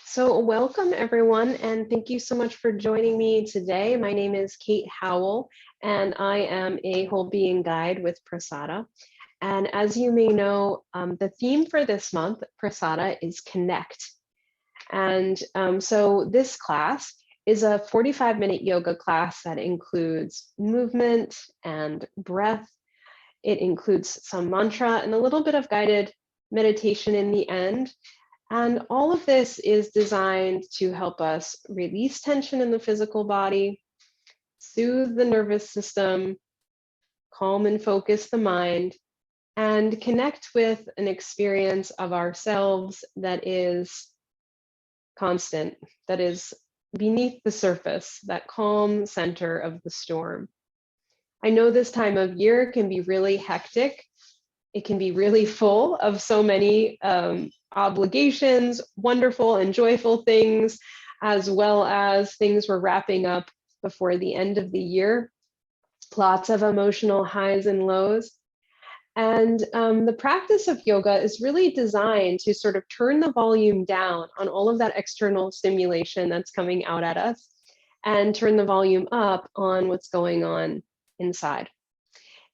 So welcome everyone, and thank you so much for joining me today. My name is Kate Howell, and I am a whole being guide with Prasada. And as you may know, the theme for this month, Prasada, is connect. And so this class is a 45-minute yoga class that includes movement and breath. It includes some mantra and a little bit of guided meditation in the end. And all of this is designed to help us release tension in the physical body, soothe the nervous system, calm and focus the mind, and connect with an experience of ourselves that is constant, that is beneath the surface, that calm center of the storm. I know this time of year can be really hectic. It can be really full of so many obligations, wonderful and joyful things, as well as things we're wrapping up before the end of the year. Lots of emotional highs and lows. And the practice of yoga is really designed to sort of turn the volume down on all of that external stimulation that's coming out at us and turn the volume up on what's going on inside.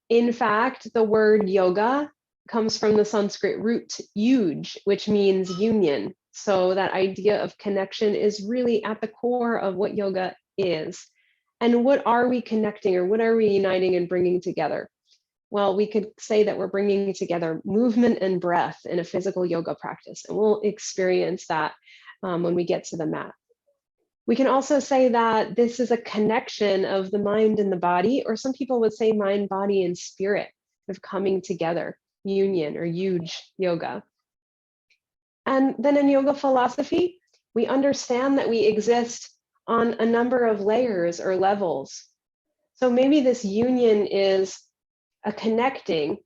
In fact, the word yoga comes from the Sanskrit root yuj, which means union. So that idea of connection is really at the core of what yoga is. And what are we connecting, or what are we uniting and bringing together? Well, we could say that we're bringing together movement and breath in a physical yoga practice, and we'll experience that when we get to the mat. We can also say that this is a connection of the mind and the body, or some people would say mind, body, and spirit of coming together, union or yuj yoga. And then in yoga philosophy, we understand that we exist on a number of layers or levels. So maybe this union is a connecting,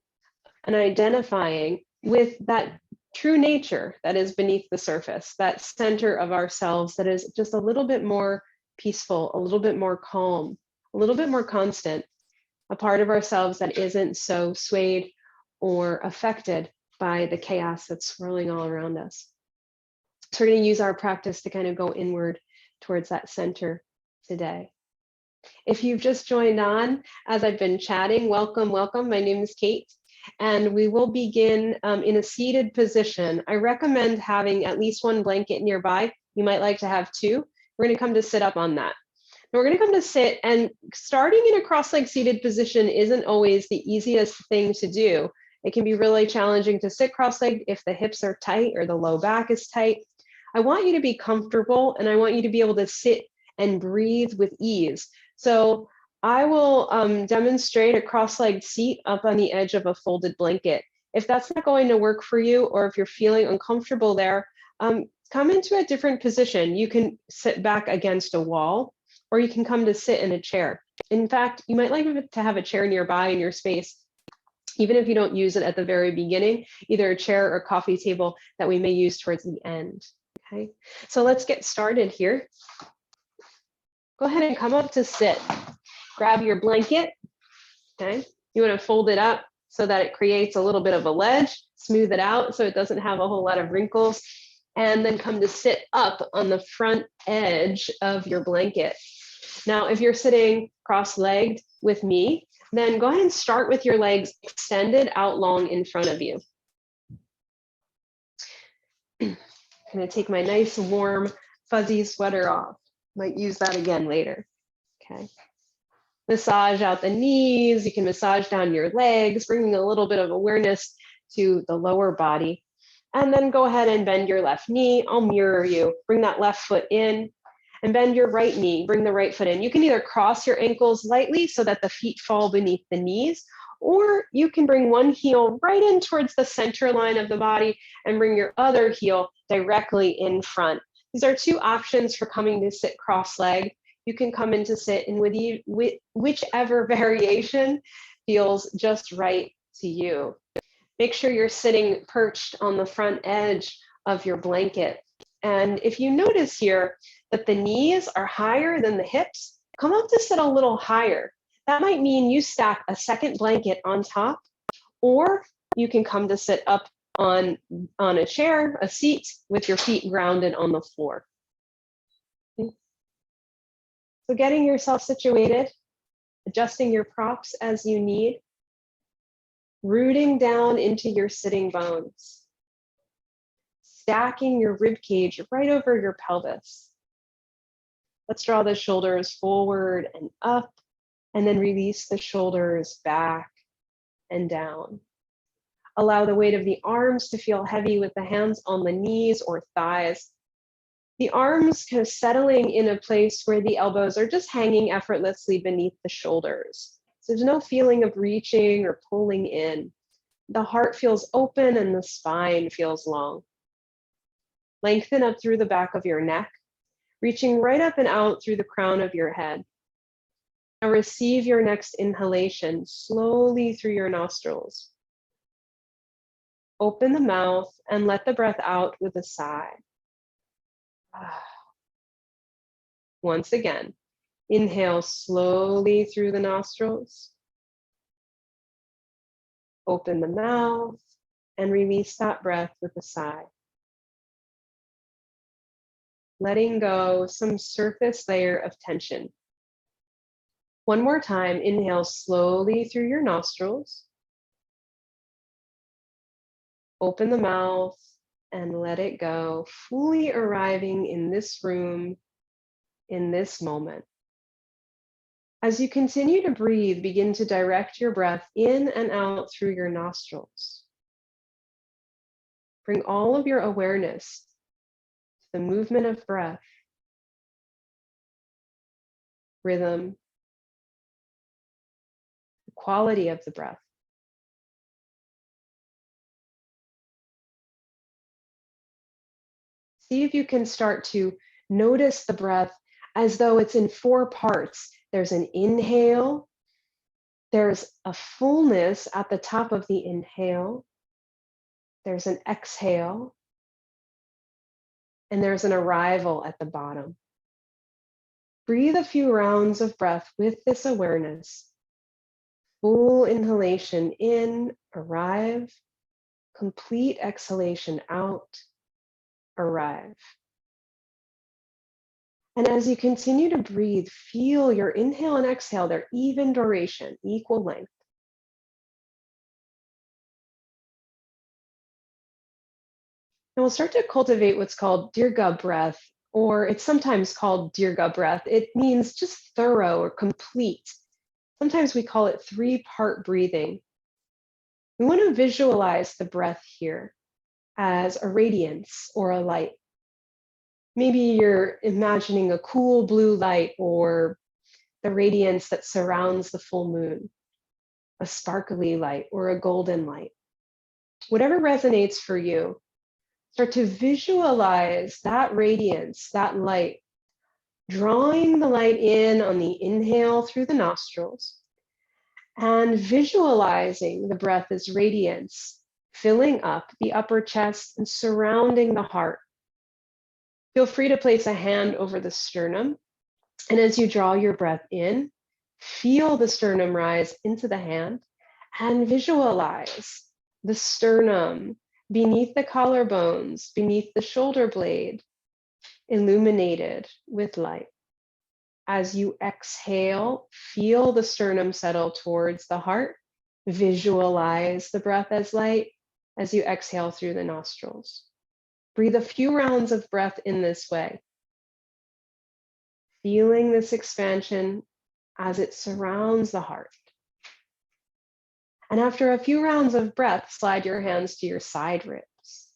an identifying with that true nature that is beneath the surface, that center of ourselves that is just a little bit more peaceful, a little bit more calm, a little bit more constant, a part of ourselves that isn't so swayed or affected by the chaos that's swirling all around us. So we're going to use our practice to kind of go inward towards that center today. If you've just joined on as I've been chatting, welcome, welcome. My name is Kate. And we will begin in a seated position. I recommend having at least one blanket nearby. You might like to have two. We're going to come to sit up on that. Now we're going to come to sit, and starting in a cross-legged seated position isn't always the easiest thing to do. It can be really challenging to sit cross-legged if the hips are tight or the low back is tight. I want you to be comfortable, and I want you to be able to sit and breathe with ease. So I will demonstrate a cross-legged seat up on the edge of a folded blanket. If that's not going to work for you, or if you're feeling uncomfortable there, come into a different position. You can sit back against a wall, or you can come to sit in a chair. In fact, you might like to have a chair nearby in your space, even if you don't use it at the very beginning, either a chair or coffee table that we may use towards the end. Okay, so let's get started here. Go ahead and come up to sit. Grab your blanket, okay? You want to fold it up so that it creates a little bit of a ledge, smooth it out so it doesn't have a whole lot of wrinkles, and then come to sit up on the front edge of your blanket. Now, if you're sitting cross-legged with me, then go ahead and start with your legs extended out long in front of you. I'm going to take my nice, warm, fuzzy sweater off. Might use that again later, okay? Massage out the knees. You can massage down your legs, bringing a little bit of awareness to the lower body. And then go ahead and bend your left knee. I'll mirror you. Bring that left foot in and bend your right knee. Bring the right foot in. You can either cross your ankles lightly so that the feet fall beneath the knees, or you can bring one heel right in towards the center line of the body and bring your other heel directly in front. These are two options for coming to sit cross-legged. You can come in to sit in with whichever variation feels just right to you. Make sure you're sitting perched on the front edge of your blanket. And if you notice here that the knees are higher than the hips, come up to sit a little higher. That might mean you stack a second blanket on top, or you can come to sit up on a chair, a seat, with your feet grounded on the floor. Okay. So getting yourself situated, adjusting your props as you need, rooting down into your sitting bones, stacking your rib cage right over your pelvis. Let's draw the shoulders forward and up, and then release the shoulders back and down. Allow the weight of the arms to feel heavy with the hands on the knees or thighs. The arms kind of settling in a place where the elbows are just hanging effortlessly beneath the shoulders. So there's no feeling of reaching or pulling in. The heart feels open and the spine feels long. Lengthen up through the back of your neck, reaching right up and out through the crown of your head. Now receive your next inhalation slowly through your nostrils. Open the mouth and let the breath out with a sigh. Once again, inhale slowly through the nostrils. Open the mouth and release that breath with a sigh. Letting go some surface layer of tension. One more time, inhale slowly through your nostrils. Open the mouth and let it go, fully arriving in this room, in this moment. As you continue to breathe, begin to direct your breath in and out through your nostrils. Bring all of your awareness to the movement of breath, rhythm, the quality of the breath. See if you can start to notice the breath as though it's in 4 parts. There's an inhale, there's a fullness at the top of the inhale, there's an exhale, and there's an arrival at the bottom. Breathe a few rounds of breath with this awareness. Full inhalation in, arrive. Complete exhalation out, arrive. And as you continue to breathe, feel your inhale and exhale, their even duration, equal length. And we'll start to cultivate what's called Dirga breath, or it's sometimes called Dirga breath. It means just thorough or complete. Sometimes we call it 3-part breathing. We want to visualize the breath here as a radiance or a light. Maybe you're imagining a cool blue light or the radiance that surrounds the full moon, a sparkly light or a golden light. Whatever resonates for you, start to visualize that radiance, that light, drawing the light in on the inhale through the nostrils and visualizing the breath as radiance, filling up the upper chest and surrounding the heart. Feel free to place a hand over the sternum. And as you draw your breath in, feel the sternum rise into the hand and visualize the sternum beneath the collarbones, beneath the shoulder blade, illuminated with light. As you exhale, feel the sternum settle towards the heart. Visualize the breath as light as you exhale through the nostrils. Breathe a few rounds of breath in this way, feeling this expansion as it surrounds the heart. And after a few rounds of breath, slide your hands to your side ribs.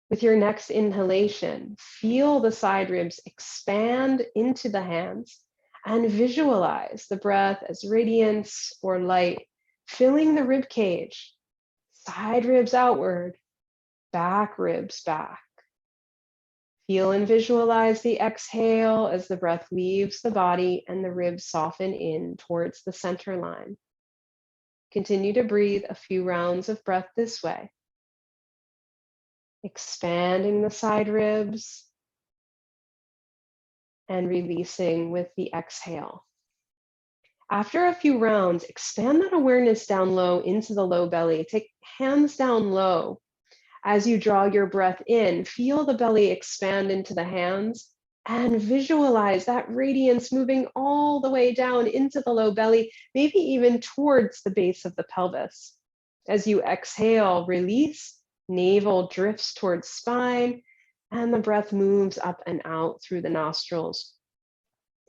With your next inhalation, feel the side ribs expand into the hands and visualize the breath as radiance or light, filling the rib cage, side ribs outward, back ribs back. Feel and visualize the exhale as the breath leaves the body and the ribs soften in towards the center line. Continue to breathe a few rounds of breath this way, expanding the side ribs and releasing with the exhale. After a few rounds, expand that awareness down low into the low belly. Take hands down low. As you draw your breath in, feel the belly expand into the hands and visualize that radiance moving all the way down into the low belly, maybe even towards the base of the pelvis. As you exhale, release, navel drifts towards spine, and the breath moves up and out through the nostrils.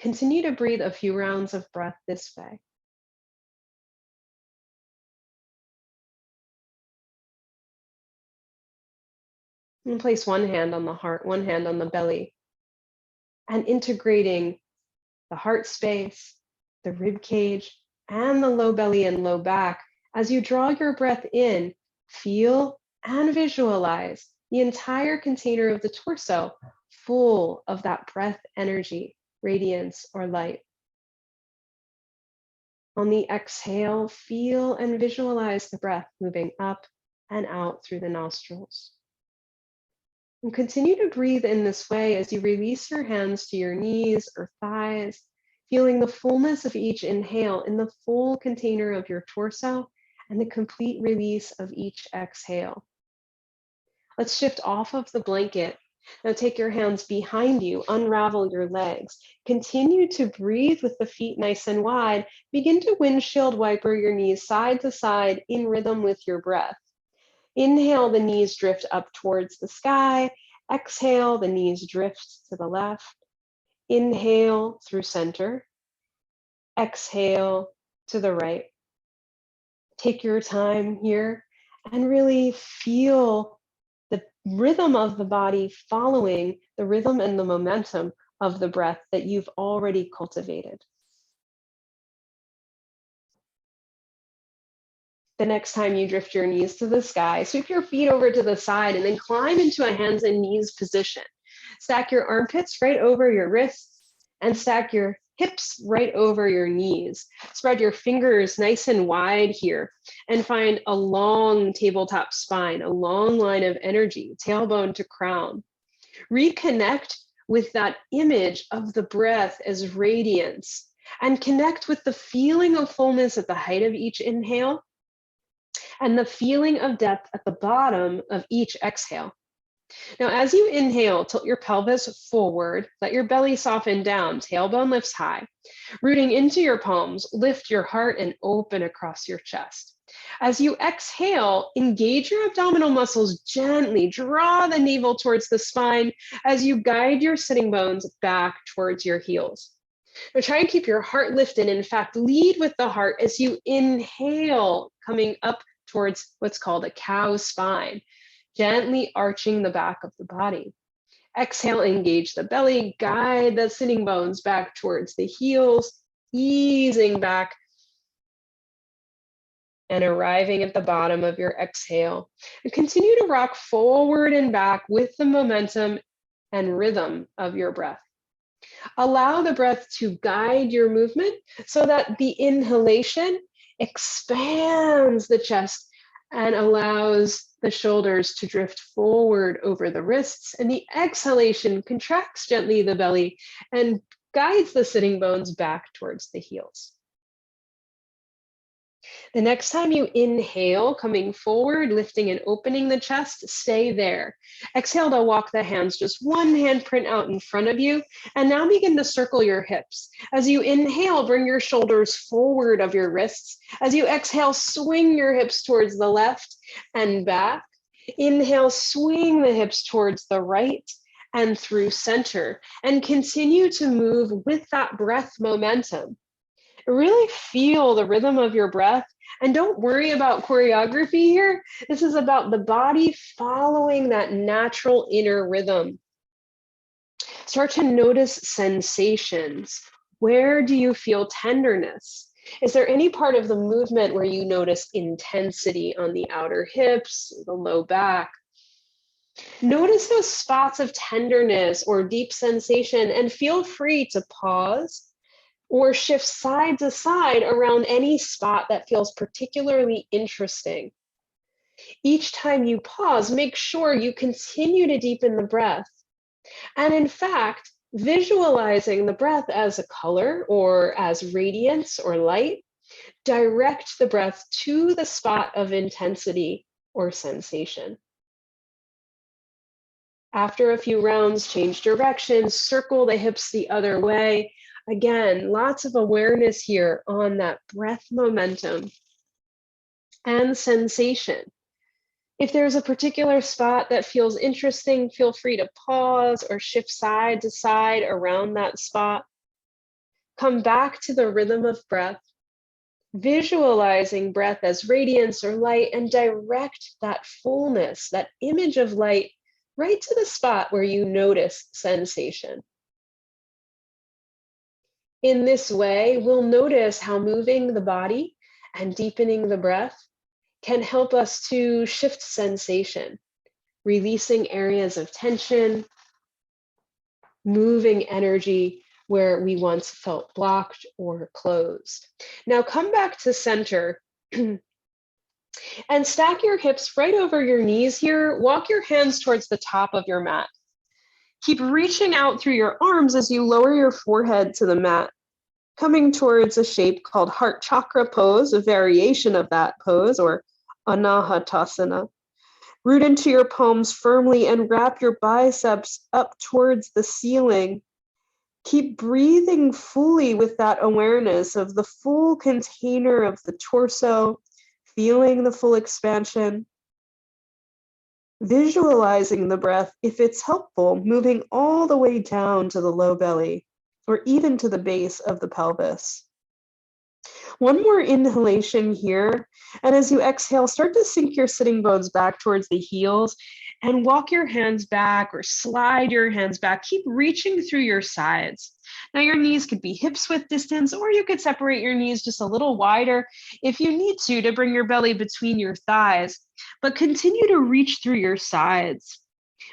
Continue to breathe a few rounds of breath this way. And place one hand on the heart, one hand on the belly, and integrating the heart space, the rib cage, and the low belly and low back. As you draw your breath in, feel and visualize the entire container of the torso full of that breath energy, radiance, or light. On the exhale, feel and visualize the breath moving up and out through the nostrils. And continue to breathe in this way as you release your hands to your knees or thighs, feeling the fullness of each inhale in the full container of your torso and the complete release of each exhale. Let's shift off of the blanket. Now take your hands behind you, unravel your legs. Continue to breathe with the feet nice and wide. Begin to windshield wiper your knees side to side in rhythm with your breath. Inhale, the knees drift up towards the sky. Exhale, the knees drift to the left. Inhale through center. Exhale to the right. Take your time here and really feel the rhythm of the body following the rhythm and the momentum of the breath that you've already cultivated. The next time you drift your knees to the sky, sweep your feet over to the side and then climb into a hands and knees position. Stack your armpits right over your wrists and stack your hips right over your knees. Spread your fingers nice and wide here and find a long tabletop spine, a long line of energy, tailbone to crown. Reconnect with that image of the breath as radiance and connect with the feeling of fullness at the height of each inhale and the feeling of depth at the bottom of each exhale. Now, as you inhale, tilt your pelvis forward, let your belly soften down, tailbone lifts high. Rooting into your palms, lift your heart and open across your chest. As you exhale, engage your abdominal muscles gently, draw the navel towards the spine as you guide your sitting bones back towards your heels. Now try and keep your heart lifted. In fact, lead with the heart as you inhale, coming up towards what's called a cow spine, gently arching the back of the body. Exhale, engage the belly, guide the sitting bones back towards the heels, easing back and arriving at the bottom of your exhale. And continue to rock forward and back with the momentum and rhythm of your breath. Allow the breath to guide your movement so that the inhalation expands the chest and allows the shoulders to drift forward over the wrists, and the exhalation contracts gently the belly and guides the sitting bones back towards the heels. The next time you inhale, coming forward, lifting and opening the chest, stay there. Exhale to walk the hands just one handprint out in front of you, and now begin to circle your hips. As you inhale, bring your shoulders forward of your wrists. As you exhale, swing your hips towards the left and back. Inhale, swing the hips towards the right and through center, and continue to move with that breath momentum. Really feel the rhythm of your breath and don't worry about choreography here. This is about the body following that natural inner rhythm. Start to notice sensations. Where do you feel tenderness? Is there any part of the movement where you notice intensity on the outer hips, the low back? Notice those spots of tenderness or deep sensation and feel free to pause or shift side to side around any spot that feels particularly interesting. Each time you pause, make sure you continue to deepen the breath. And in fact, Visualizing the breath as a color or as radiance or light, direct the breath to the spot of intensity or sensation. After a few rounds, change direction, circle the hips the other way. Again, lots of awareness here on that breath momentum and sensation. If there's a particular spot that feels interesting, feel free to pause or shift side to side around that spot. Come back to the rhythm of breath, visualizing breath as radiance or light, and direct that fullness, that image of light, right to the spot where you notice sensation. In this way, we'll notice how moving the body and deepening the breath can help us to shift sensation, releasing areas of tension, moving energy where we once felt blocked or closed. Now come back to center and stack your hips right over your knees here. Walk your hands towards the top of your mat. Keep reaching out through your arms as you lower your forehead to the mat, coming towards a shape called heart chakra pose, a variation of that pose, or anahatasana. Root into your palms firmly and wrap your biceps up towards the ceiling. Keep breathing fully with that awareness of the full container of the torso, feeling the full expansion. Visualizing the breath, if it's helpful, moving all the way down to the low belly or even to the base of the pelvis. One more inhalation here. And as you exhale, start to sink your sitting bones back towards the heels and walk your hands back or slide your hands back. Keep reaching through your sides. Now your knees could be hips width distance, or you could separate your knees just a little wider if you need to bring your belly between your thighs, but continue to reach through your sides.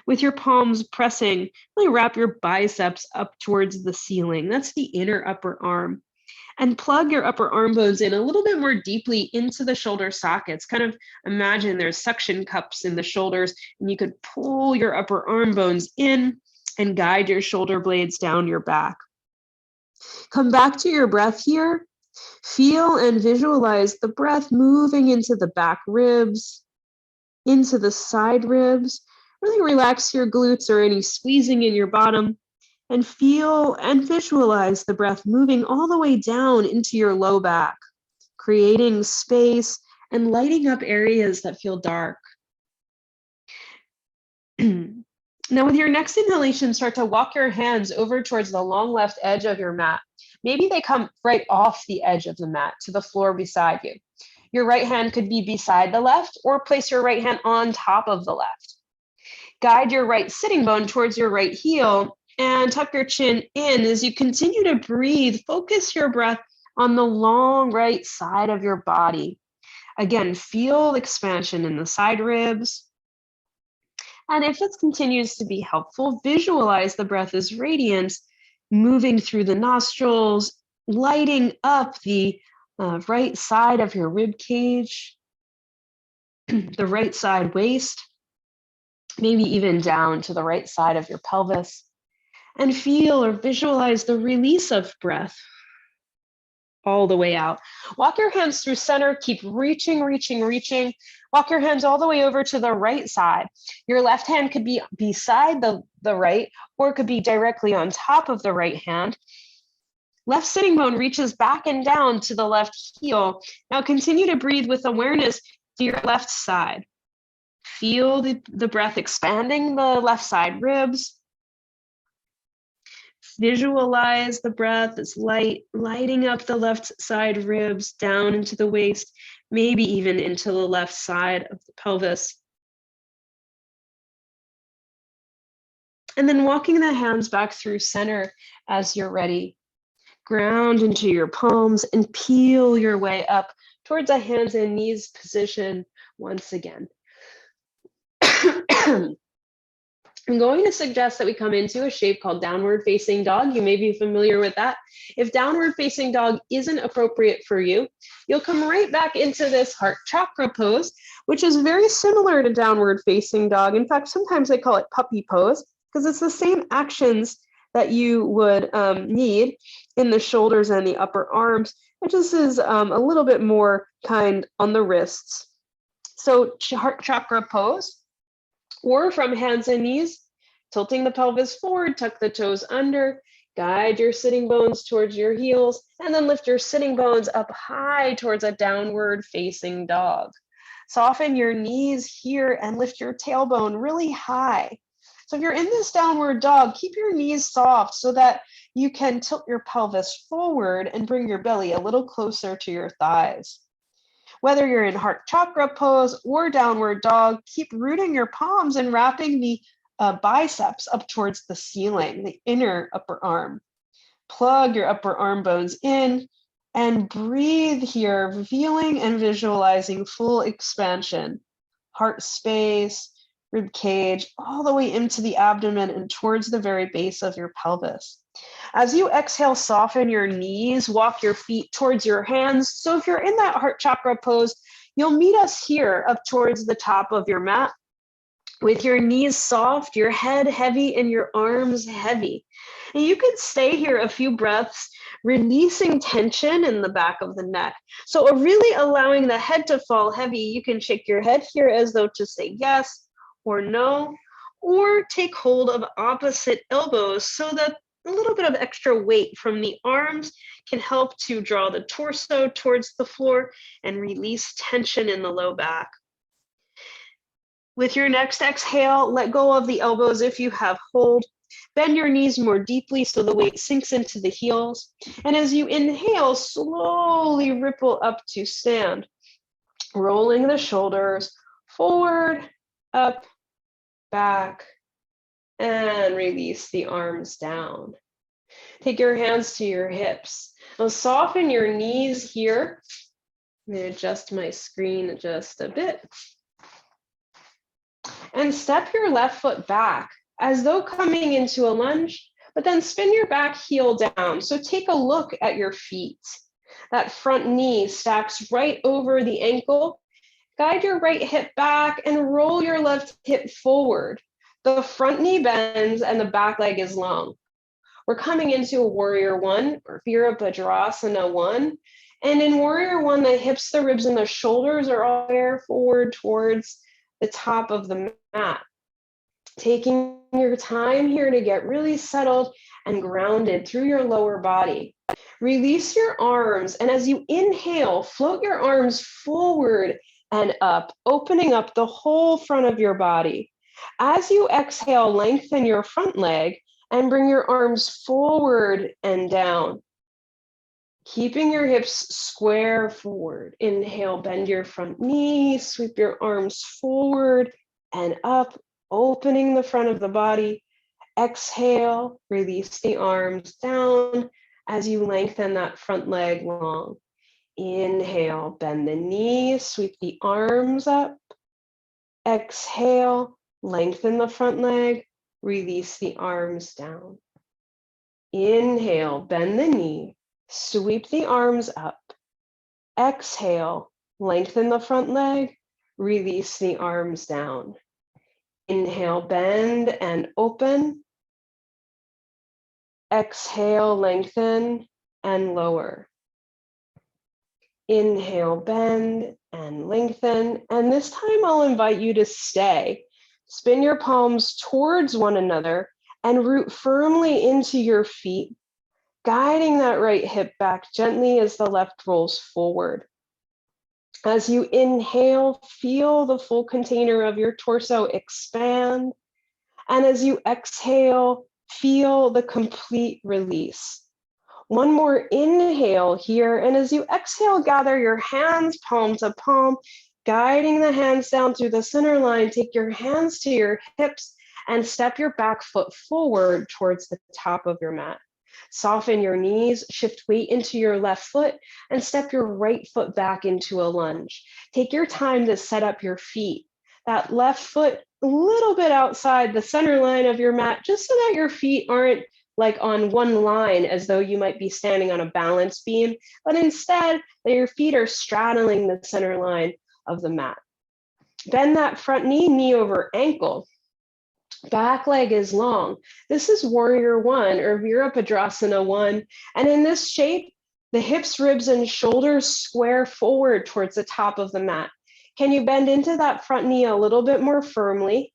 With your palms pressing, really wrap your biceps up towards the ceiling. That's the inner upper arm. And plug your upper arm bones in a little bit more deeply into the shoulder sockets. Kind of imagine there's suction cups in the shoulders, and you could pull your upper arm bones in and guide your shoulder blades down your back. Come back to your breath here. Feel and visualize the breath moving into the back ribs, into the side ribs. Really relax your glutes or any squeezing in your bottom. And feel and visualize the breath moving all the way down into your low back, creating space and lighting up areas that feel dark. Now with your next inhalation, start to walk your hands over towards the long left edge of your mat. Maybe they come right off the edge of the mat to the floor beside you. Your right hand could be beside the left, or place your right hand on top of the left. Guide your right sitting bone towards your right heel and tuck your chin in as you continue to breathe. Focus your breath on the long right side of your body. Again, feel expansion in the side ribs. And if it continues to be helpful, visualize the breath as radiance moving through the nostrils, lighting up the right side of your rib cage, the right side waist, maybe even down to the right side of your pelvis. And feel or visualize the release of breath all the way out. Walk your hands through center. Keep reaching. Walk your hands all the way over to the right side. Your left hand could be beside the right, or it could be directly on top of the right hand. Left sitting bone reaches back and down to the left heel. Now continue to breathe with awareness to your left side. Feel the breath expanding the left side ribs. Visualize the breath as lighting up the left side ribs down into the waist, maybe even into the left side of the pelvis. And then walking the hands back through center as you're ready. Ground into your palms and peel your way up towards a hands and knees position once again. I'm going to suggest that we come into a shape called downward facing dog. You may be familiar with that. If downward facing dog isn't appropriate for you, you'll come right back into this heart chakra pose, which is very similar to downward facing dog. In fact, sometimes they call it puppy pose because it's the same actions that you would need in the shoulders and the upper arms. It just is a little bit more kind on the wrists. So heart chakra pose, or from hands and knees, tilting the pelvis forward, tuck the toes under, guide your sitting bones towards your heels, and then lift your sitting bones up high towards a downward facing dog. Soften your knees here and lift your tailbone really high. So if you're in this downward dog, keep your knees soft so that you can tilt your pelvis forward and bring your belly a little closer to your thighs. Whether you're in heart chakra pose or downward dog, keep rooting your palms and wrapping the biceps up towards the ceiling, the inner upper arm. Plug your upper arm bones in and breathe here, feeling and visualizing full expansion, heart space, rib cage, all the way into the abdomen and towards the very base of your pelvis. As you exhale, soften your knees, walk your feet towards your hands. So if you're in that heart chakra pose, you'll meet us here up towards the top of your mat with your knees soft, your head heavy, and your arms heavy. And you could stay here a few breaths, releasing tension in the back of the neck. So really allowing the head to fall heavy. You can shake your head here as though to say yes or no, or take hold of opposite elbows so that a little bit of extra weight from the arms can help to draw the torso towards the floor and release tension in the low back. With your next exhale, let go of the elbows if you have hold. Bend your knees more deeply so the weight sinks into the heels. And as you inhale, slowly ripple up to stand, rolling the shoulders forward, up, back, and release the arms down. Take your hands to your hips. Now soften your knees here. I'm going to adjust my screen just a bit. And step your left foot back as though coming into a lunge, but then spin your back heel down. So take a look at your feet. That front knee stacks right over the ankle. Guide your right hip back and roll your left hip forward. The front knee bends and the back leg is long. We're coming into a warrior one or Virabhadrasana one. And in warrior one, the hips, the ribs, and the shoulders are all there forward towards the top of the mat. Taking your time here to get really settled and grounded through your lower body. Release your arms, and as you inhale, float your arms forward and up, opening up the whole front of your body. As you exhale, lengthen your front leg and bring your arms forward and down. Keeping your hips square forward. Inhale, bend your front knee, sweep your arms forward and up, opening the front of the body. Exhale, release the arms down as you lengthen that front leg long. Inhale, bend the knee, sweep the arms up. Exhale, lengthen the front leg, release the arms down. Inhale, bend the knee, sweep the arms up. Exhale, lengthen the front leg, release the arms down. Inhale, bend and open. Exhale, lengthen and lower. Inhale, bend and lengthen. And this time I'll invite you to stay. Spin your palms towards one another and root firmly into your feet, guiding that right hip back gently as the left rolls forward. As you inhale, feel the full container of your torso expand. And as you exhale, feel the complete release. One more inhale here. And as you exhale, gather your hands palm to palm, guiding the hands down through the center line. Take your hands to your hips and step your back foot forward towards the top of your mat. Soften your knees, shift weight into your left foot, and step your right foot back into a lunge. Take your time to set up your feet. That left foot a little bit outside the center line of your mat, just so that your feet aren't like on one line as though you might be standing on a balance beam, but instead that your feet are straddling the center line of the mat. Bend that front knee, knee over ankle. Back leg is long. This is warrior one or Virabhadrasana one. And in this shape, the hips, ribs, and shoulders square forward towards the top of the mat. Can you bend into that front knee a little bit more firmly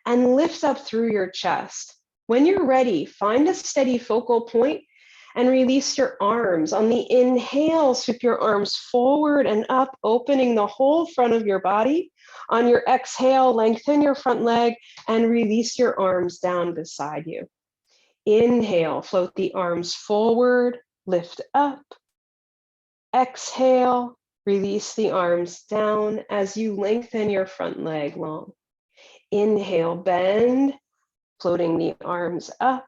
and lift up through your chest? When you're ready, find a steady focal point and release your arms. On the inhale, sweep your arms forward and up, opening the whole front of your body. On your exhale, lengthen your front leg and release your arms down beside you. Inhale, float the arms forward, lift up. Exhale, release the arms down as you lengthen your front leg long. Inhale, bend, floating the arms up.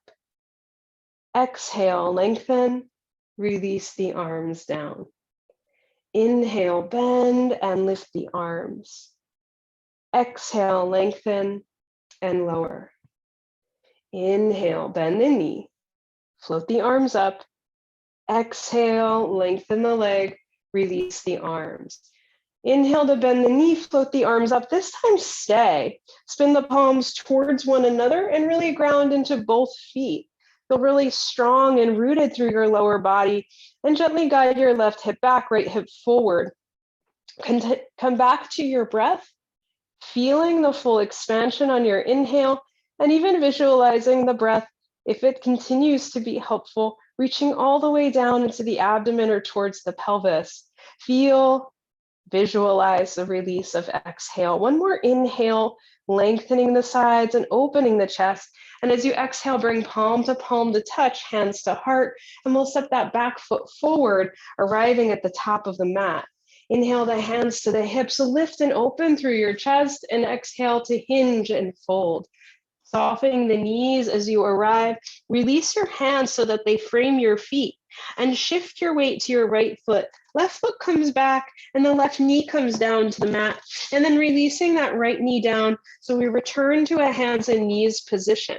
Exhale, lengthen, release the arms down. Inhale, bend and lift the arms. Exhale, lengthen and lower. Inhale, bend the knee, float the arms up. Exhale, lengthen the leg, release the arms. Inhale to bend the knee, float the arms up. This time stay. Spin the palms towards one another and really ground into both feet. Feel really strong and rooted through your lower body, and gently guide your left hip back, right hip forward. Come back to your breath, feeling the full expansion on your inhale, and even visualizing the breath, if it continues to be helpful, reaching all the way down into the abdomen or towards the pelvis. Visualize the release of exhale. One more inhale, lengthening the sides and opening the chest. And as you exhale, bring palm to touch, hands to heart, and we'll step that back foot forward, arriving at the top of the mat. Inhale the hands to the hips, lift and open through your chest, and exhale to hinge and fold. Softening the knees as you arrive, release your hands so that they frame your feet, and shift your weight to your right foot. Left foot comes back and the left knee comes down to the mat, and then releasing that right knee down. So we return to a hands and knees position.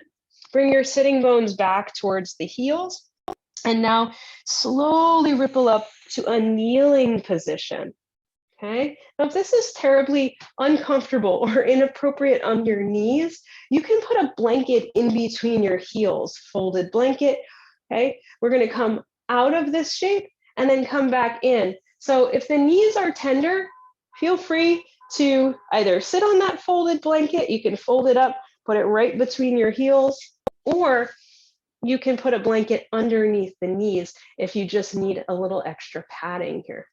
Bring your sitting bones back towards the heels, and now slowly ripple up to a kneeling position. Okay, now if this is terribly uncomfortable or inappropriate on your knees, you can put a blanket in between your heels, folded blanket. Okay, we're going to come out of this shape and then come back in. So if the knees are tender, feel free to either sit on that folded blanket, you can fold it up, put it right between your heels, or you can put a blanket underneath the knees if you just need a little extra padding here.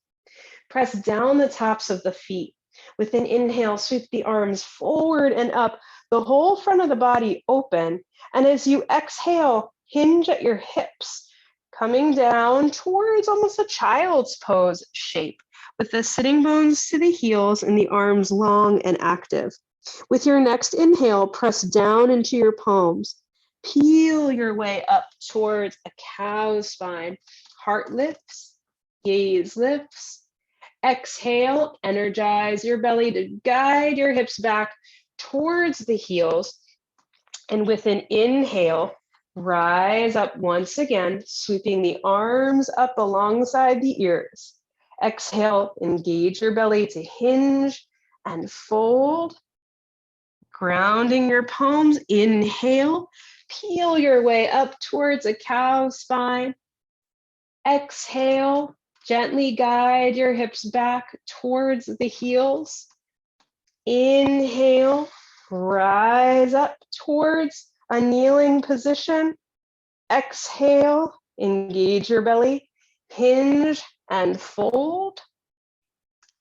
Press down the tops of the feet. With an inhale, sweep the arms forward and up, the whole front of the body open. And as you exhale, hinge at your hips, coming down towards almost a child's pose shape, with the sitting bones to the heels and the arms long and active. With your next inhale, press down into your palms. Peel your way up towards a cow spine. Heart lifts, gaze lifts. Exhale, energize your belly to guide your hips back towards the heels. And with an inhale, rise up once again, sweeping the arms up alongside the ears. Exhale, engage your belly to hinge and fold. Grounding your palms, inhale, peel your way up towards a cow spine. Exhale, gently guide your hips back towards the heels. Inhale, rise up towards a kneeling position. Exhale, engage your belly, hinge and fold.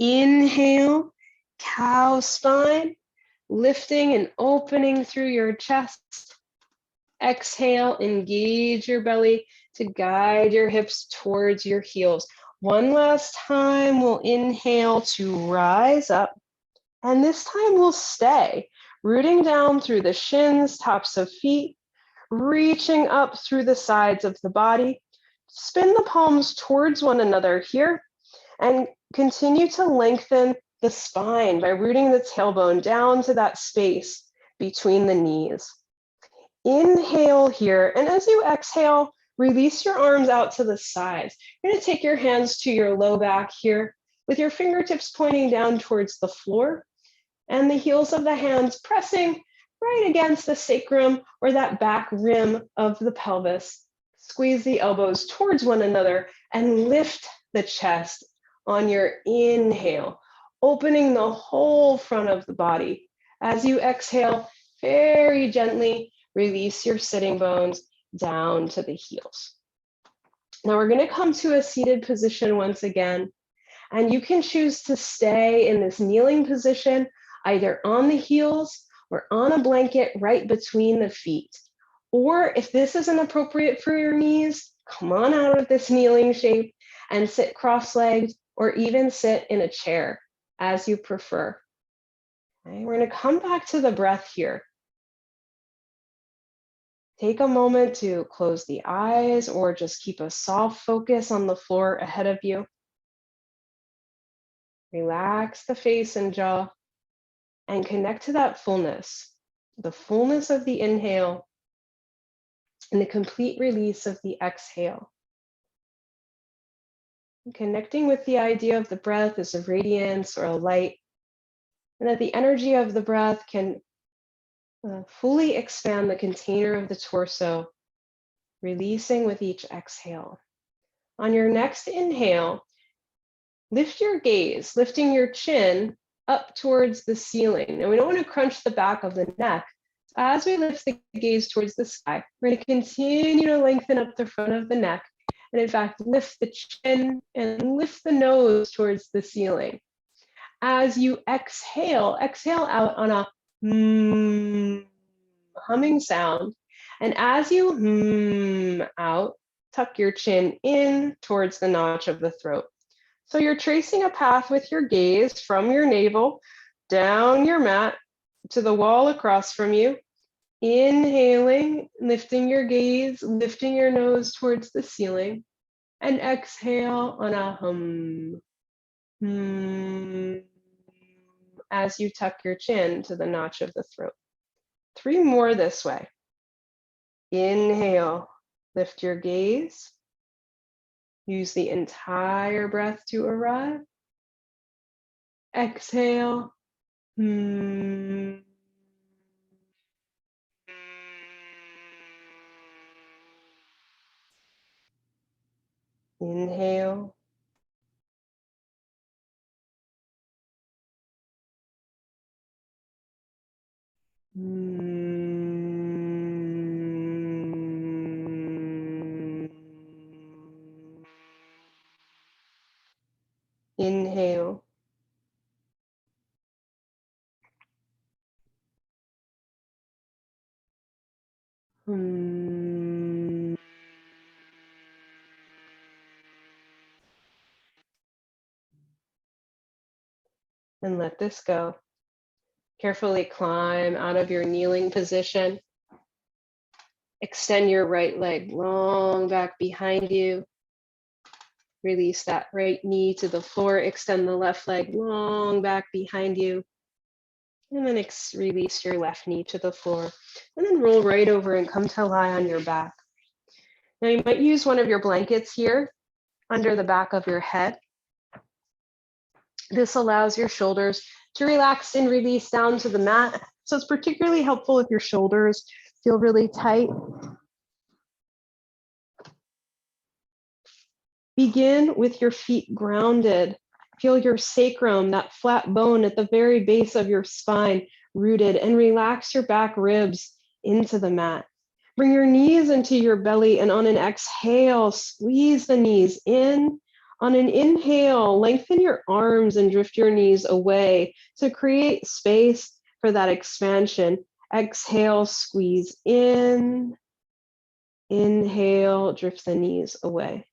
Inhale, cow spine, lifting and opening through your chest. Exhale, engage your belly to guide your hips towards your heels. One last time, we'll inhale to rise up, and this time we'll stay, rooting down through the shins, tops of feet, reaching up through the sides of the body. Spin the palms towards one another here, and continue to lengthen the spine by rooting the tailbone down to that space between the knees. Inhale here, and as you exhale, release your arms out to the sides. You're going to take your hands to your low back here, with your fingertips pointing down towards the floor, and the heels of the hands pressing right against the sacrum or that back rim of the pelvis. Squeeze the elbows towards one another and lift the chest on your inhale, opening the whole front of the body. As you exhale, very gently release your sitting bones down to the heels. Now we're going to come to a seated position once again, and you can choose to stay in this kneeling position, either on the heels or on a blanket right between the feet. Or if this isn't appropriate for your knees, come on out of this kneeling shape and sit cross-legged or even sit in a chair as you prefer. Okay, we're going to come back to the breath here. Take a moment to close the eyes or just keep a soft focus on the floor ahead of you. Relax the face and jaw and connect to that fullness, the fullness of the inhale and the complete release of the exhale. And connecting with the idea of the breath as a radiance or a light, and that the energy of the breath can fully expand the container of the torso, releasing with each exhale. On your next inhale, lift your gaze, lifting your chin up towards the ceiling. Now we don't want to crunch the back of the neck. As we lift the gaze towards the sky, we're going to continue to lengthen up the front of the neck. And in fact, lift the chin and lift the nose towards the ceiling. As you exhale, exhale out on a humming sound. And as you out, tuck your chin in towards the notch of the throat. So you're tracing a path with your gaze from your navel down your mat to the wall across from you. Inhaling, lifting your gaze, lifting your nose towards the ceiling. And exhale on a hum. As you tuck your chin to the notch of the throat. 3 more this way. Inhale, lift your gaze. Use the entire breath to arrive. Exhale. Inhale. Inhale. And let this go. Carefully climb out of your kneeling position. Extend your right leg long back behind you. Release that right knee to the floor. Extend the left leg long back behind you. And then release your left knee to the floor. And then roll right over and come to lie on your back. Now you might use one of your blankets here under the back of your head. This allows your shoulders to relax and release down to the mat. So it's particularly helpful if your shoulders feel really tight. Begin with your feet grounded. Feel your sacrum, that flat bone at the very base of your spine, rooted, and relax your back ribs into the mat. Bring your knees into your belly, and on an exhale, squeeze the knees in. On an inhale, lengthen your arms and drift your knees away to create space for that expansion. Exhale, squeeze in. Inhale, drift the knees away.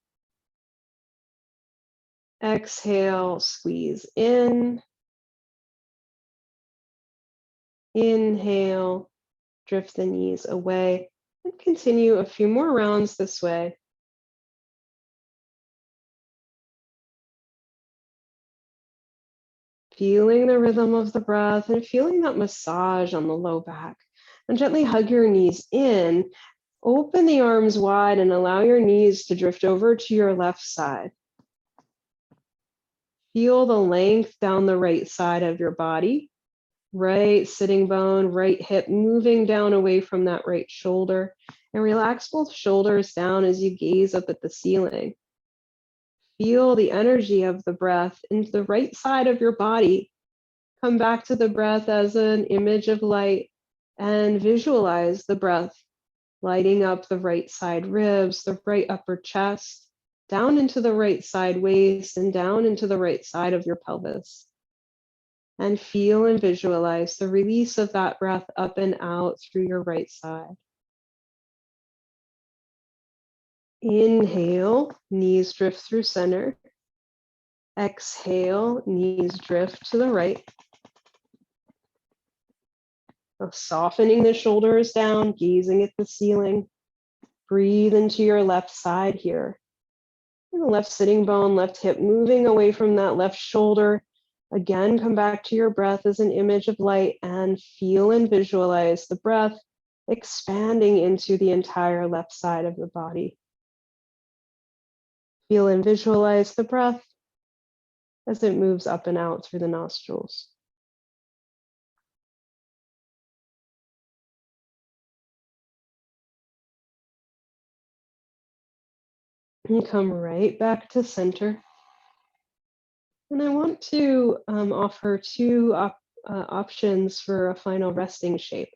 Exhale, squeeze in. Inhale, drift the knees away. And continue a few more rounds this way. Feeling the rhythm of the breath and feeling that massage on the low back. And gently hug your knees in. Open the arms wide and allow your knees to drift over to your left side. Feel the length down the right side of your body. Right sitting bone, right hip moving down away from that right shoulder. And relax both shoulders down as you gaze up at the ceiling. Feel the energy of the breath into the right side of your body. Come back to the breath as an image of light and visualize the breath lighting up the right side ribs, the right upper chest, down into the right side waist, and down into the right side of your pelvis. And feel and visualize the release of that breath up and out through your right side. Inhale, knees drift through center. Exhale, knees drift to the right. Softening the shoulders down, gazing at the ceiling. Breathe into your left side here. And the left sitting bone, left hip moving away from that left shoulder. Again, come back to your breath as an image of light and feel and visualize the breath expanding into the entire left side of the body. Feel and visualize the breath as it moves up and out through the nostrils. And come right back to center. And I want to offer two options for a final resting shape.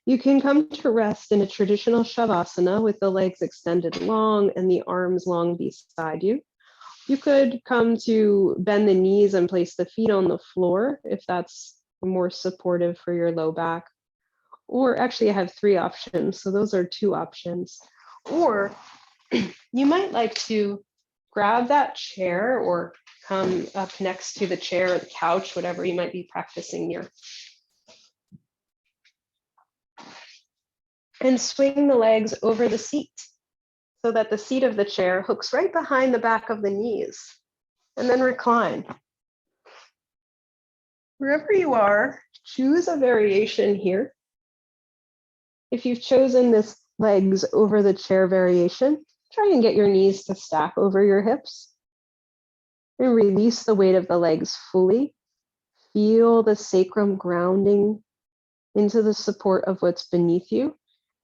You can come to rest in a traditional Shavasana with the legs extended long and the arms long beside you. You could come to bend the knees and place the feet on the floor if that's more supportive for your low back. Or actually, I have three options, so those are two options. Or you might like to grab that chair or come up next to the chair or the couch, whatever you might be practicing near. And swing the legs over the seat so that the seat of the chair hooks right behind the back of the knees. And then recline. Wherever you are, choose a variation here. If you've chosen this legs over the chair variation, try and get your knees to stack over your hips. And release the weight of the legs fully. Feel the sacrum grounding into the support of what's beneath you.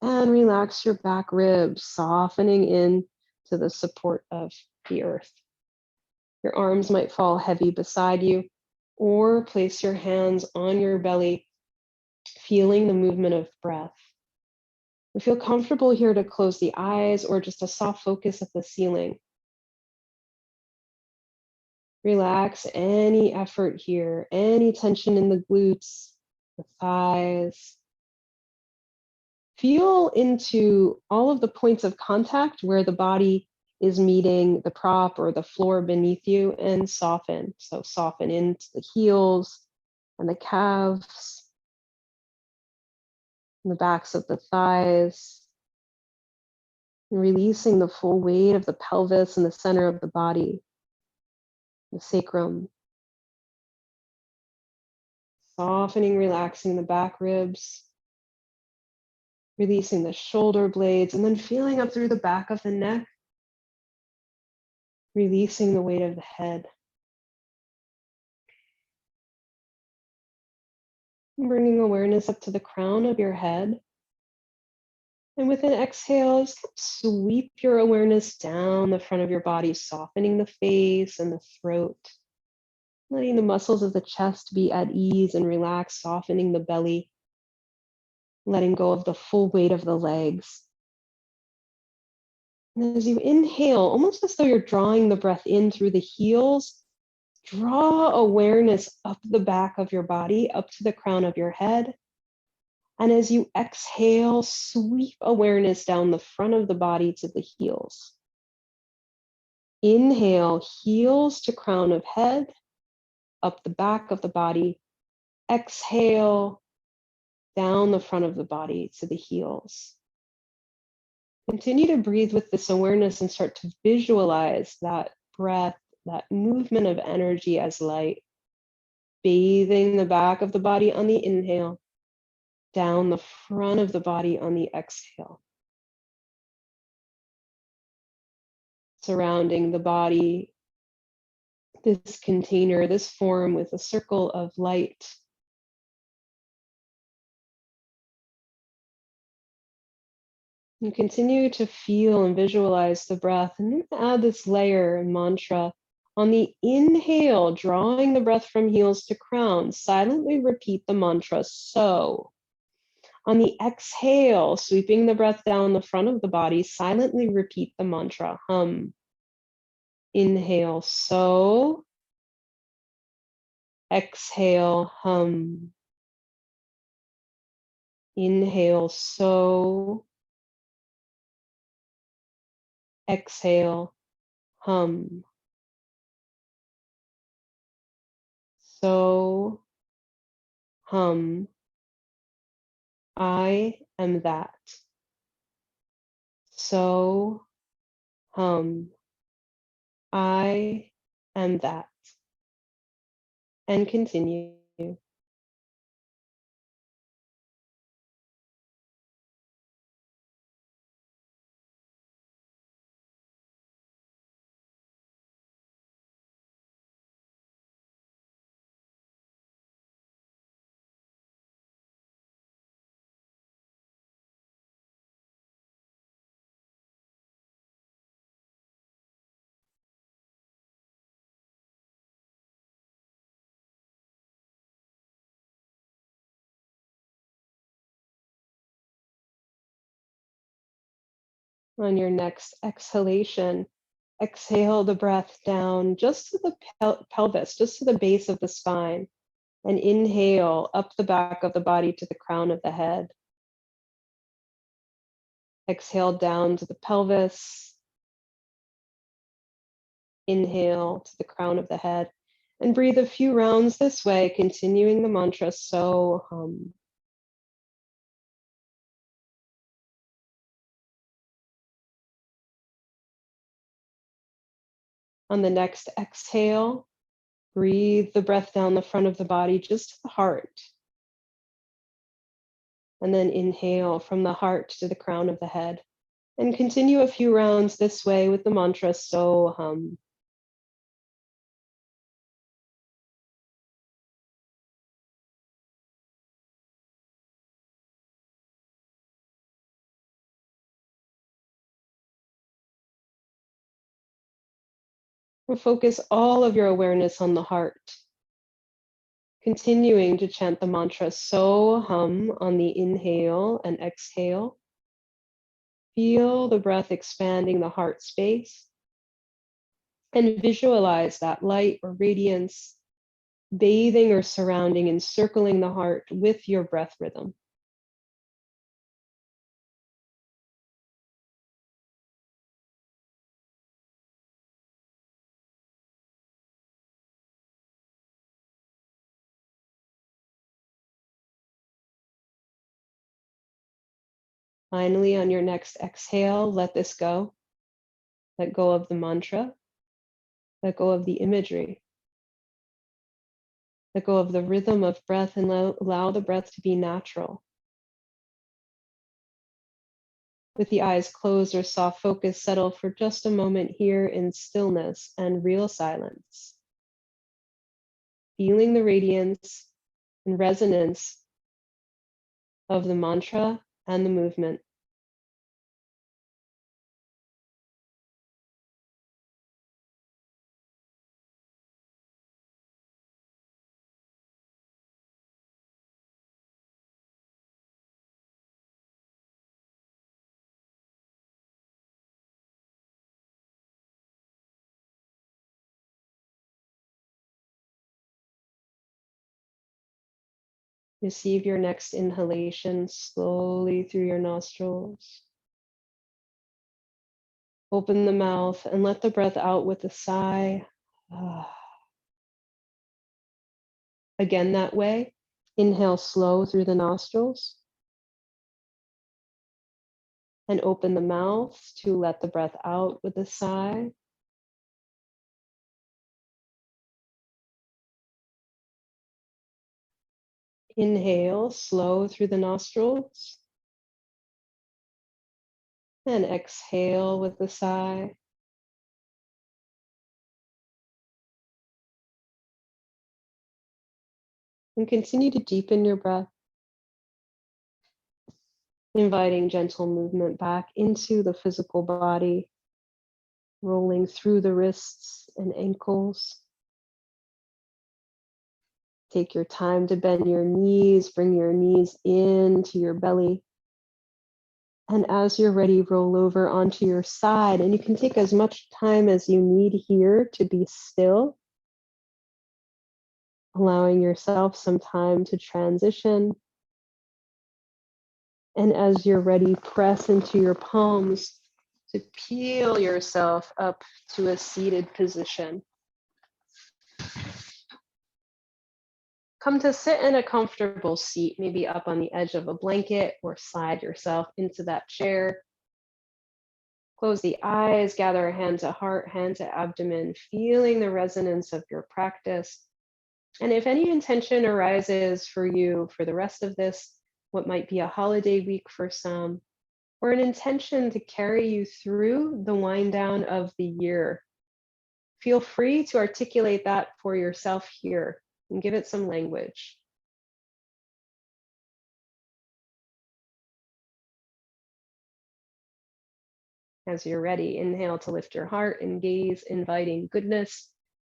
And relax your back ribs, softening in to the support of the earth. Your arms might fall heavy beside you, or place your hands on your belly, feeling the movement of breath. We feel comfortable here to close the eyes or just a soft focus at the ceiling. Relax any effort here, any tension in the glutes, the thighs. Feel into all of the points of contact where the body is meeting the prop or the floor beneath you, and soften. So soften into the heels and the calves, and the backs of the thighs, and releasing the full weight of the pelvis and the center of the body, the sacrum. Softening, relaxing the back ribs, releasing the shoulder blades, and then feeling up through the back of the neck, releasing the weight of the head. Bringing awareness up to the crown of your head. And with an exhale, just sweep your awareness down the front of your body, softening the face and the throat. Letting the muscles of the chest be at ease and relaxed, softening the belly. Letting go of the full weight of the legs. And as you inhale, almost as though you're drawing the breath in through the heels, draw awareness up the back of your body, up to the crown of your head. And as you exhale, sweep awareness down the front of the body to the heels. Inhale, heels to crown of head, up the back of the body. Exhale, down the front of the body to the heels. Continue to breathe with this awareness and start to visualize that breath, that movement of energy as light, bathing the back of the body on the inhale, down the front of the body on the exhale. Surrounding the body, this container, this form with a circle of light, And continue to feel and visualize the breath, and then add this layer and mantra. On the inhale, drawing the breath from heels to crown, silently repeat the mantra, so. On the exhale, sweeping the breath down the front of the body, silently repeat the mantra, hum. Inhale, so. Exhale, hum. Inhale, so. Exhale, hum. So, hum. I am that. So, I am that. And continue. On your next exhalation, exhale the breath down just to the pelvis, just to the base of the spine, and inhale up the back of the body to the crown of the head. Exhale down to the pelvis. Inhale to the crown of the head. And breathe a few rounds this way, continuing the mantra, so hum. On the next exhale, breathe the breath down the front of the body, just to the heart. And then inhale from the heart to the crown of the head. And continue a few rounds this way with the mantra, so hum. And focus all of your awareness on the heart. Continuing to chant the mantra, so hum, on the inhale and exhale. Feel the breath expanding the heart space. And visualize that light or radiance bathing or surrounding, encircling the heart with your breath rhythm. Finally, on your next exhale, let this go. Let go of the mantra. Let go of the imagery. Let go of the rhythm of breath and allow the breath to be natural. With the eyes closed or soft focus, settle for just a moment here in stillness and real silence. Feeling the radiance and resonance of the mantra and the movement. Receive your next inhalation slowly through your nostrils. Open the mouth and let the breath out with a sigh. Again, that way. Inhale slow through the nostrils. And open the mouth to let the breath out with a sigh. Inhale slow through the nostrils. And exhale with a sigh. And continue to deepen your breath. inviting gentle movement back into the physical body, rolling through the wrists and ankles. Take your time to bend your knees, bring your knees into your belly. And as you're ready, roll over onto your side. And you can take as much time as you need here to be still, allowing yourself some time to transition. And as you're ready, press into your palms to peel yourself up to a seated position. Come to sit in a comfortable seat, maybe up on the edge of a blanket, or slide yourself into that chair. Close the eyes, gather a hand to heart, hand to abdomen, feeling the resonance of your practice. And if any intention arises for you for the rest of this, what might be a holiday week for some, or an intention to carry you through the wind down of the year, feel free to articulate that for yourself here and give it some language. As you're ready, inhale to lift your heart and gaze, inviting goodness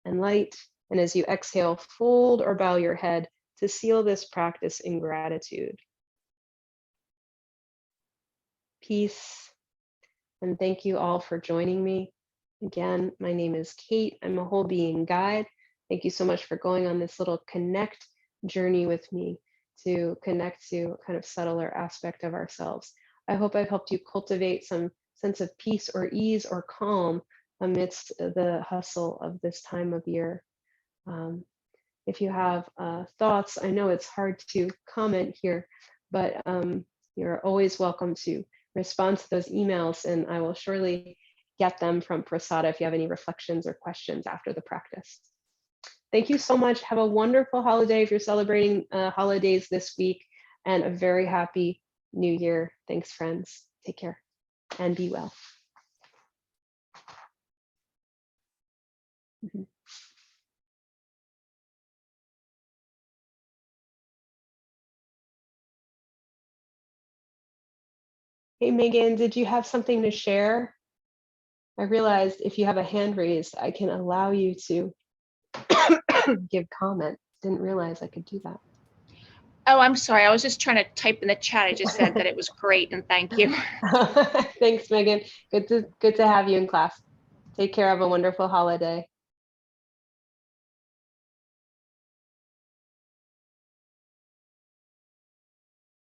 and light. And as you exhale, fold or bow your head to seal this practice in gratitude. Peace, and thank you all for joining me. Again, my name is Kate. I'm a whole being guide. Thank you so much for going on this little connect journey with me to connect to a kind of subtler aspect of ourselves. I hope I've helped you cultivate some sense of peace or ease or calm amidst the hustle of this time of year. If you have thoughts, I know it's hard to comment here, but you're always welcome to respond to those emails, and I will surely get them from Prasada if you have any reflections or questions after the practice. Thank you so much. Have a wonderful holiday if you're celebrating holidays this week, and a very happy new year. Thanks, friends. Take care and be well. Mm-hmm. Hey, Megan, did you have something to share? I realized if you have a hand raised, I can allow you to give comment. Didn't realize I could do that. Oh, I'm sorry. I was just trying to type in the chat. I just said that it was great and thank you. Thanks, Megan. Good to have you in class. Take care. Have a wonderful holiday.